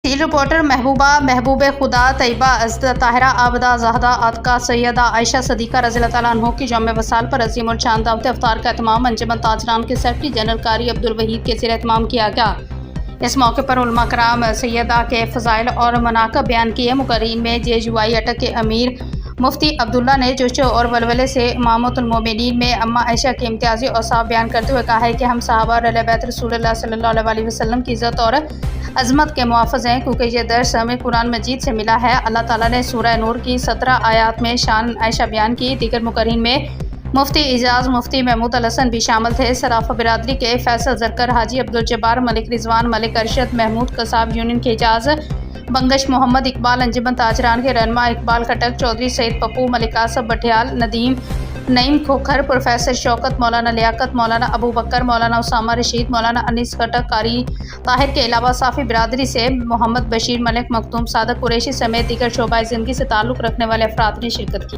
تفصیل رپورٹر محبوب خدا طیبہ عزدہ طاہرہ عابدہ زاہدہ عاتقہ سیدہ عائشہ صدیقہ رضی اللہ تعالیٰ عنہ کی یوم وصال پر عظیم الشان دعوت افطار کا اہتمام انجمن تاجران کے سیکرٹری جنرل قاری عبدالوحید کے زیر اہتمام کیا گیا۔ اس موقع پر علماء کرام سیدہ کے فضائل اور مناقب بیان کیے۔ مقررین میں JUI اٹک کے امیر مفتی عبداللہ نے جوش اور ولولے سے امامۃ المومنین میں اماں عائشہ کے امتیازی اوصاف بیان کرتے ہوئے کہا ہے کہ ہم صحابہ اور اہل بیت رسول اللہ صلی اللہ علیہ وسلم کی عزت اور عظمت کے محافظ ہیں، کیونکہ یہ درس ہمیں قرآن مجید سے ملا ہے۔ اللہ تعالیٰ نے سورہ نور کی 17 آیات میں شان عائشہ بیان کی۔ دیگر مقررین میں مفتی اعجاز، مفتی محمود الحسن بھی شامل تھے۔ صرافہ برادری کے فیصل زرکر، حاجی عبدالجبار، ملک رضوان، ملک ارشد، محمود قصاب یونین کے اعجاز، بنگش محمد اقبال، انجمن تاجران کے رہنما اقبال کھٹک، چودھری سعید پپو، ملک آصف بٹھیال، نعیم کھوکھر، پروفیسر شوکت، مولانا لیاقت، مولانا ابو بکر، مولانا اسامہ رشید، مولانا انیس کھٹک، قاری طاہر کے علاوہ صافی برادری سے محمد بشیر، ملک مختوم، صادق قریشی سمیت دیگر شعبۂ زندگی سے تعلق رکھنے والے افراد نے شرکت کی۔